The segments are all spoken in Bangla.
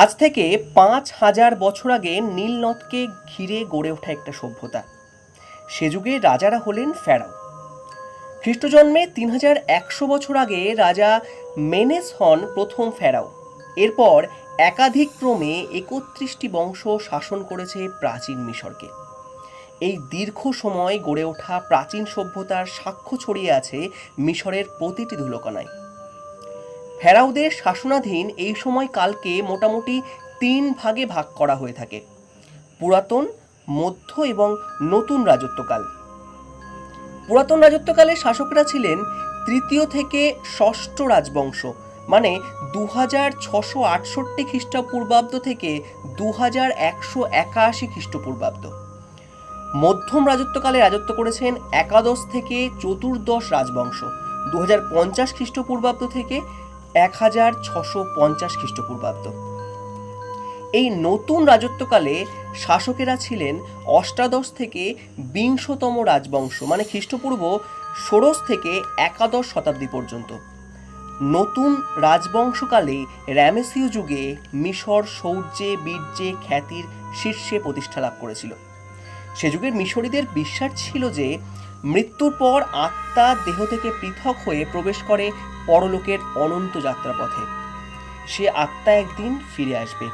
আজ থেকে ৫,০০০ বছর আগে নীল নদকে ঘিরে গড়ে ওঠা একটা সভ্যতা। সে যুগে রাজারা হলেন ফেরাও। খ্রিস্টজন্মে ৩,১০০ বছর আগে রাজা মেনেস হন প্রথম ফেরাও। এরপর একাধিক ক্রমে ৩১টি বংশ শাসন করেছে প্রাচীন মিশরকে। এই দীর্ঘ সময় গড়ে ওঠা প্রাচীন সভ্যতার সাক্ষ্য ছড়িয়ে আছে মিশরের প্রতিটি ধুলোকণায়। ফেরাওদের শাসনাধীন এই সময়কালকে মোটামুটি ৩ ভাগে ভাগ করা হয়ে থাকে: পুরাতন, মধ্য এবং নতুন রাজত্বকাল। পুরাতন রাজত্বকালে শাসকরা ছিলেন তৃতীয় থেকে ষষ্ঠ রাজবংশ, মানে ২৬৬৮ খ্রিস্টপূর্বাব্দ থেকে ২১৮১ খ্রিস্টপূর্বাব্দ। মধ্যম রাজত্বকালে রাজত্ব করেছেন একাদশ থেকে চতুর্দশ রাজবংশ, ২০৫০ খ্রিস্টপূর্বাব্দ থেকে ১৬৫০ খ্রিস্টপূর্বাব্দ। এই নতুন রাজত্বকালে শাসকেরা ছিলেন অষ্টাদশ থেকে বিংশতম রাজবংশ, মানে খ্রিস্টপূর্ব ষোড়শ থেকে একাদশ শতাব্দী পর্যন্ত। নতুন রাজবংশকালে র্যামেসীয় যুগে মিশর শৌর্যে বীর্যে খ্যাতির শীর্ষে প্রতিষ্ঠা লাভ করেছিল। সে যুগের মিশরীদের বিশ্বাস ছিল যে মৃত্যুর পর আত্মা দেহ থেকে পৃথক হয়ে প্রবেশ করে পরলোকের অনন্ত যাত্রাপথে। সে আত্মা একদিন ফিরে আসবে,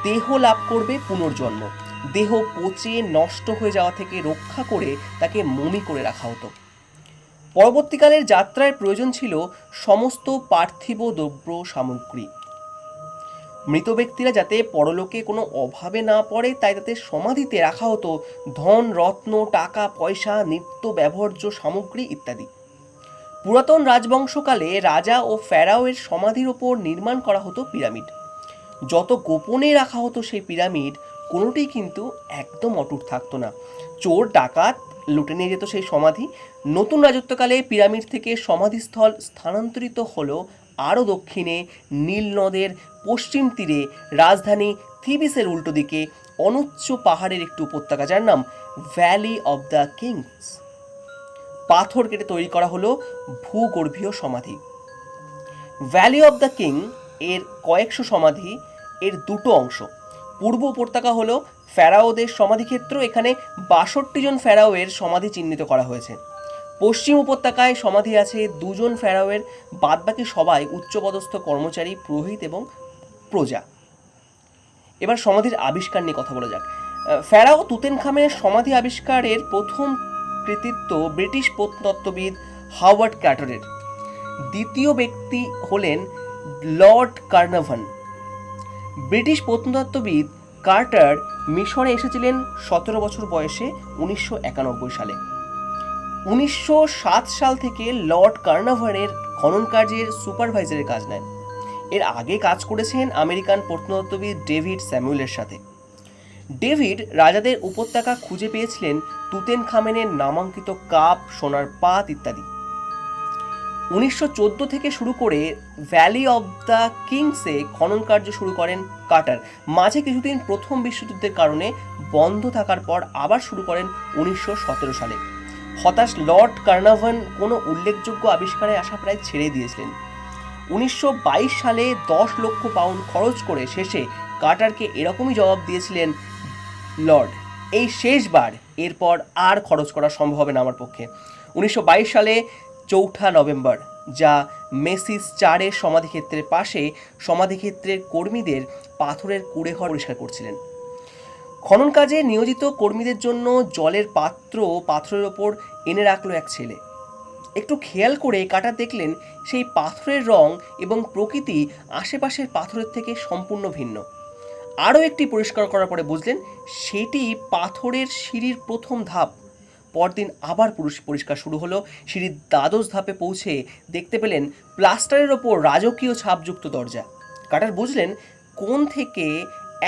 দেহ লাভ করবে পুনর্জন্ম। দেহ পচে নষ্ট হয়ে যাওয়া থেকে রক্ষা করে তাকে মমি করে রাখা হতো। পরবর্তীকালের যাত্রার প্রয়োজন ছিল সমস্ত পার্থিব দ্রব্য সামগ্রী। মৃত ব্যক্তিরা যাতে পরলোকে কোনো অভাবে না পড়ে তাই তাদের সমাধিতে রাখা হতো ধন রত্ন, টাকা পয়সা, নিত্য ব্যবহার্য সামগ্রী ইত্যাদি। পুরাতন রাজবংশকালে রাজা ও ফেরাওয়ের সমাধির ওপর নির্মাণ করা হতো পিরামিড। যত গোপনে রাখা হতো সেই পিরামিড, কোনোটিই কিন্তু একদম অটুট থাকতো না। চোর ডাকাত লুটে নিয়ে যেত সেই সমাধি। নতুন রাজত্বকালে পিরামিড থেকে সমাধিস্থল স্থানান্তরিত হলো আরও দক্ষিণে, নীল নদের পশ্চিম তীরে, রাজধানী থিবিসের উল্টো দিকে অনুচ্চ পাহাড়ের একটি উপত্যকা, যার নাম ভ্যালি অব দ্য কিংস। পাথর কেটে তৈরি করা হলো ভূগর্ভীয় সমাধি। ভ্যালি অব দ্য কিং এর কয়েকশো সমাধি, এর দুটো অংশ। পূর্ব উপত্যকা হলো ফেরাওদের সমাধিক্ষেত্র, এখানে ৬২ জন ফেরাওয়ের সমাধি চিহ্নিত করা হয়েছে। পশ্চিম উপত্যকায় সমাধি আছে ২ জন ফেরাওয়ের, বাদবাকি সবাই উচ্চপদস্থ কর্মচারী, পুরোহিত এবং প্রজা। এবার সমাধির আবিষ্কার নিয়ে কথা বলা যাক। ফেরাও তুতেনখামেনের সমাধি আবিষ্কারের প্রথম কৃতিত্ব ব্রিটিশ প্রত্নতত্ত্ববিদ হাওয়ার্ড কার্টারের। দ্বিতীয় ব্যক্তি হলেন লর্ড কার্নাভান। ব্রিটিশ প্রত্নতত্ত্ববিদ কার্টার মিশরে এসেছিলেন ১৭ বছর বয়সে ১৯৯১ সালে। ১৯০৭ সাল থেকে লর্ড কার্নাভানের খনন কার্যের সুপারভাইজারের কাজ নেন। এর আগে কাজ করেছেন আমেরিকান প্রত্নতত্ত্ববিদ ডেভিড স্যামুয়েলের সাথে। ডেভিড রাজাদের উপত্যকা খুঁজে পেয়েছিলেন তুতেনখামেনের নামাঙ্কিত কাপ, সোনার পাত ইত্যাদি। ১৯১৪ থেকে শুরু করে ভ্যালি অব দ্য কিংসে খনন কার্য শুরু করেন কার্টার। মাঝে কিছুদিন প্রথম বিশ্বযুদ্ধের কারণে বন্ধ থাকার পর আবার শুরু করেন ১৯১৭ সালে। হতাশ লর্ড কার্নাভান কোনো উল্লেখযোগ্য আবিষ্কারে আশা প্রায় ছেড়ে দিয়েছিলেন। ১৯২২ সালে ১০ লক্ষ পাউন্ড খরচ করে শেষে কার্টারকে এরকমই জবাব দিয়েছিলেন, লর্ড, এই শেষবার, এরপর আর খরচ করা সম্ভব হবে না আমার পক্ষে। ১৯২২ সালে ৪ নভেম্বর, যা মেসিস ৪-এর সমাধিক্ষেত্রের পাশে সমাধিক্ষেত্রের কর্মীদের পাথরের কুঁড়েঘর পরিষ্কার করছিলেন। খনন কাজে নিয়োজিত কর্মীদের জন্য জলের পাত্র পাথরের ওপর এনে রাখলো এক ছেলে। একটু খেয়াল করে কার্টার দেখলেন সেই পাথরের রং এবং প্রকৃতি আশেপাশের পাথরের থেকে সম্পূর্ণ ভিন্ন। আরও একটি পরিষ্কার করার পরে বুঝলেন সেটি পাথরের সিঁড়ির প্রথম ধাপ। পরদিন আবার পরিষ্কার শুরু হলো। সিঁড়ির দ্বাদশ ধাপে পৌঁছে দেখতে পেলেন প্লাস্টারের ওপর রাজকীয় ছাপযুক্ত দরজা। কার্টার বুঝলেন কোণ থেকে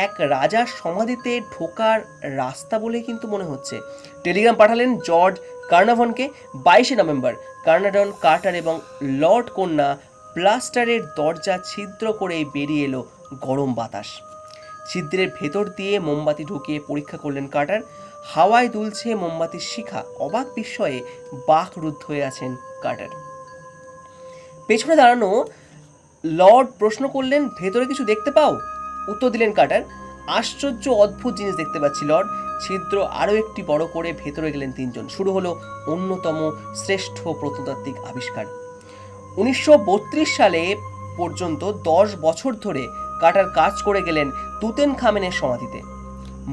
এক রাজার সমাধিতে ঢোকার রাস্তা বলে কিন্তু মনে হচ্ছে। টেলিগ্রাম পাঠালেন জর্জ কার্নাভানকে। ২২ নভেম্বর কার্নাডন, কার্টার এবং লর্ড কন্যা প্লাস্টারের দরজা ছিদ্র করে বেরিয়ে এলো গরম বাতাস। ছিদ্রের ভেতর দিয়ে মোমবাতি ঢুকিয়ে পরীক্ষা করলেন কার্টার। হাওয়ায় দুলছে মোমবাতির শিখা। অবাক বিস্ময়ে বাকরুদ্ধ হয়ে আছেন কার্টার। পেছনে দাঁড়ানো লর্ড প্রশ্ন করলেন, ভেতরে কিছু দেখতে পাও? উত্তর দিলেন কার্টার, আশ্চর্য অদ্ভুত জিনিস দেখতে পাচ্ছি লর্ড। ছিদ্র আরও একটি বড় করে ভেতরে গেলেন তিনজন। শুরু হলো অন্যতম শ্রেষ্ঠ প্রত্নতাত্ত্বিক আবিষ্কার। 1932 সালে পর্যন্ত 10 বছর ধরে কার্টার কাজ করে গেলেন তুতেনখামেনের সমাধিতে।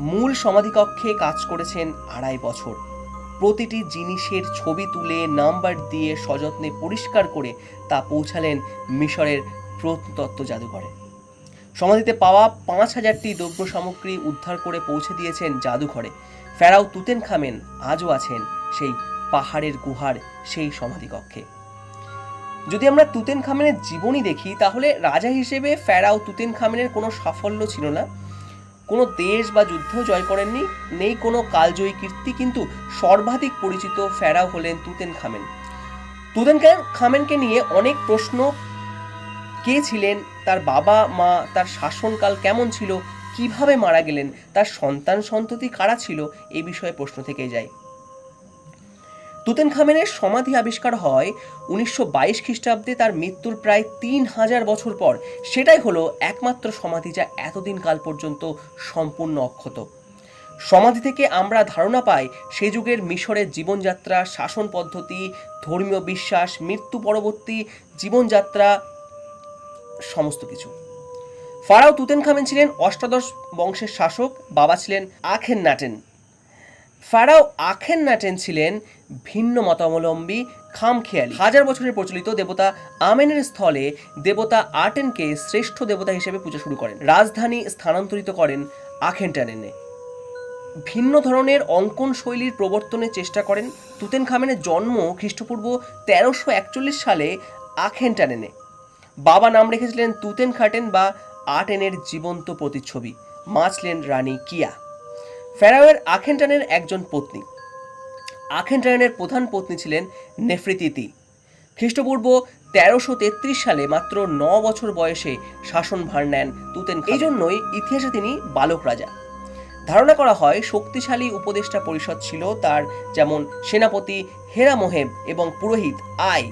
মূল সমাধিকক্ষে কাজ করেছেন 2.5 বছর। প্রতিটি জিনিসের ছবি তুলে নাম্বার দিয়ে সযত্নে পরিষ্কার করে তা পৌঁছালেন মিশরের প্রত্নতত্ত্ব জাদুঘরে। সমাধিতে পাওয়া 5000টি দ্রব্য সামগ্রী উদ্ধার করে পৌঁছে দিয়েছেন জাদুঘরে। ফেরাও তুতেনখামেন আজও আছেন সেই পাহাড়ের গুহার সেই সমাধিকক্ষে। যদি আমরা তুতেনখামেনের জীবনী দেখি তাহলে রাজা হিসেবে ফেরাও তুতেনখামেনের কোনো সাফল্য ছিল না, কোনো দেশ বা যুদ্ধও জয় করেননি, নেই কোনো কালজয়ী কীর্তি, কিন্তু সর্বাধিক পরিচিত ফেরাও হলেন তুতেনখামেন। তুতেনখামেনকে নিয়ে অনেক প্রশ্ন, কে ছিলেন, তার বাবা মা, তার শাসনকাল কেমন ছিল, কিভাবে মারা গেলেন, তার সন্তান সন্ততি কারা ছিল, এই বিষয়ে প্রশ্ন থেকেই যায়। তুতেনখামেনের সমাধি আবিষ্কার হয় 1922 খ্রিস্টাব্দে, তার মৃত্যুর প্রায় 3000 বছর পর। সেটাই হলো একমাত্র সমাধি যা এতদিন কাল পর্যন্ত সম্পূর্ণ অক্ষত। সমাধি থেকে আমরা ধারণা পাই সেই যুগের মিশরের জীবনযাত্রা, শাসন পদ্ধতি, ধর্মীয় বিশ্বাস, মৃত্যু পরবর্তী জীবনযাত্রা, সমস্ত কিছু। ফারাও তুতেনখামেন ছিলেন অষ্টাদশ বংশের শাসক। বাবা ছিলেন আখেননাটেন। ফারাও আখেননাটেন ছিলেন ভিন্ন মতাবলম্বী, খামখেয়ালি। 1000 বছরের প্রচলিত দেবতা আমেনের স্থলে দেবতা আটেনকে শ্রেষ্ঠ দেবতা হিসেবে পূজা শুরু করেন। রাজধানী স্থানান্তরিত করেন আখেনটানেনে। ভিন্ন ধরনের অঙ্কন শৈলীর প্রবর্তনের চেষ্টা করেন। তুতেনখামেনের জন্ম খ্রিস্টপূর্ব 1341 সালে আখেনটানেনে। বাবা নাম রেখেছিলেন তুতেনখাটেন বা আটেনের জীবন্ত প্রতিচ্ছবি। মা ছিলেন রানী কিয়া। ফেরাওয়ের আখেনটানের একজন পত্নী। আখেনটানের প্রধান পত্নী ছিলেন নেফরিতিতি। খ্রিস্টপূর্ব 1333 সালে মাত্র 9 বছর বয়সে শাসনভার নেন তুতেনখামেন। এই জন্যই ইতিহাসে তিনি বালক রাজা। ধারণা করা হয় শক্তিশালী উপদেষ্টা পরিষদ ছিল তার, যেমন সেনাপতি হেরামোহেব এবং পুরোহিত আই।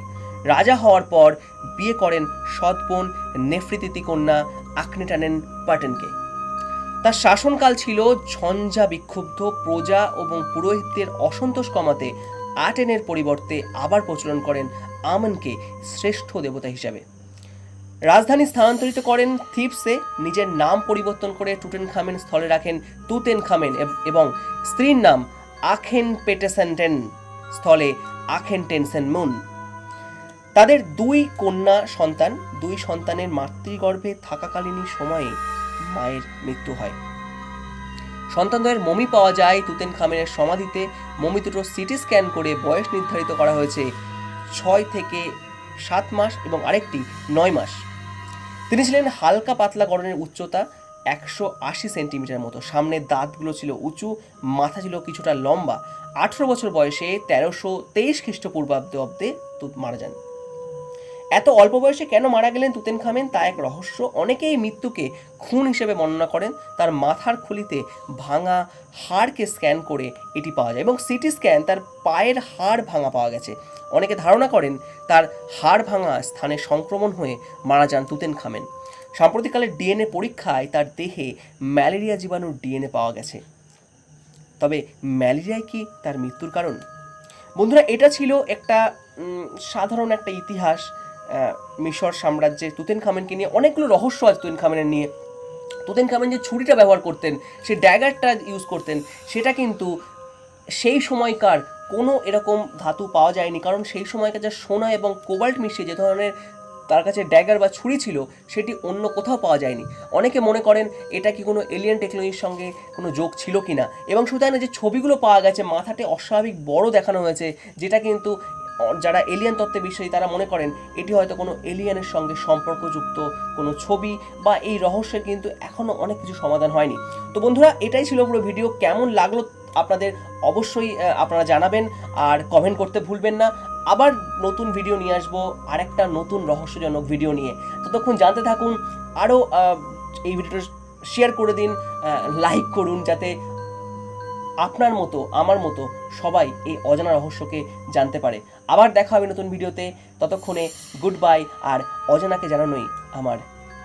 রাজা হওয়ার পর বিয়ে করেন সৎ বোন নেফরিতিতি কন্যা আখনেটানেন পাটেনকে। তার শাসনকাল ছিল ঝঞ্ঝা বিক্ষুব্ধ। প্রজা এবং পুরোহিতদের অসন্তোষ কমাতে আটেনের পরিবর্তে আবার প্রচলন করেন আমেনকে শ্রেষ্ঠ দেবতা হিসাবে। রাজধানী স্থানান্তরিত করেন থিবসে। নিজের নাম পরিবর্তন করে তুতেনখামেন স্থলে রাখেন তুতেনখামেন এবং স্ত্রীর নাম আখেনপেটেসেন্টেন স্থলে আখেনটেনসেনমুন। তাদের 2 কন্যা সন্তান। 2 সন্তানের মাতৃগর্ভে থাকাকালীনই সময়ে মায়ের মৃত্যু হয়। সন্তানদ্বয়ের মমি পাওয়া যায় তুতেনখামেনের সমাধিতে। মমি দুটো সিটি স্ক্যান করে বয়স নির্ধারিত করা হয়েছে 6 থেকে 7 মাস এবং আরেকটি 9 মাস। তিনি ছিলেন হালকা পাতলা গড়নের, উচ্চতা 180 সেন্টিমিটার মতো। সামনের দাঁতগুলো ছিল উঁচু, মাথা ছিল কিছুটা লম্বা। 18 বছর বয়সে 1323 খ্রিস্টপূর্বাব্দে মারা যান। এত অল্প বয়সে কেন মারা গেলেন তুতেনখামেন তা এক রহস্য। অনেকেই মৃত্যুকে খুন হিসেবে বর্ণনা করেন। তার মাথার খুলিতে ভাঙা হাড়কে স্ক্যান করে এটি পাওয়া যায় এবং সিটি স্ক্যান তার পায়ের হাড় ভাঙা পাওয়া গেছে। অনেকে ধারণা করেন তার হাড় ভাঙা স্থানে সংক্রমণ হয়ে মারা যান তুতেনখামেন। সাম্প্রতিককালের ডিএনএ পরীক্ষায় তার দেহে ম্যালেরিয়া জীবাণুর ডিএনএ পাওয়া গেছে। তবে ম্যালেরিয়াই কি তার মৃত্যুর কারণ? বন্ধুরা, এটা ছিল একটা সাধারণ একটা ইতিহাস মিশর সাম্রাজ্যের তুতেনখামেনকে নিয়ে। অনেকগুলো রহস্য আছে তুতেনখামেনের নিয়ে। তুতেনখামেন যে ছুরিটা ব্যবহার করতেন, সে ড্যাগারটা ইউজ করতেন, সেটা কিন্তু সেই সময়কার কোনো এরকম ধাতু পাওয়া যায়নি। কারণ সেই সময়কার যা সোনা এবং কোবাল্ট মিশিয়ে যে ধরনের তার কাছে ড্যাগার বা ছুরি ছিল, সেটি অন্য কোথাও পাওয়া যায়নি। অনেকে মনে করেন এটা কি কোনো এলিয়েন টেকনোলজির সঙ্গে কোনো যোগ ছিল কিনা। এবং শুধু তাই না, যে ছবিগুলো পাওয়া গেছে মাথাটি অস্বাভাবিক বড় দেখানো হয়েছে, যেটা কিন্তু যারা এলিয়েন তত্ত্বে বিশ্বাসী তারা মনে করেন এটি হয়তো কোনো এলিয়েনের সঙ্গে সম্পর্কযুক্ত কোনো ছবি, বা এই রহস্যের কিন্তু এখনও অনেক কিছু সমাধান হয়নি। তো বন্ধুরা, এটাই ছিল পুরো ভিডিও। কেমন লাগলো আপনাদের অবশ্যই আপনারা জানাবেন, আর কমেন্ট করতে ভুলবেন না। আবার নতুন ভিডিও নিয়ে আসবো, আরেকটা নতুন রহস্যজনক ভিডিও নিয়ে। ততক্ষণ জানতে থাকুন। আরও এই ভিডিওটা শেয়ার করে দিন, লাইক করুন, যাতে আপনার মতো আমার মতো সবাই এই অজানা রহস্যকে জানতে পারে। আবার দেখা হবে নতুন ভিডিওতে। ততক্ষণে গুড বাই। আর অজানাকে জানানোই আমার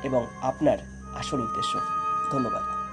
এবং আপনার আসল উদ্দেশ্য। ধন্যবাদ।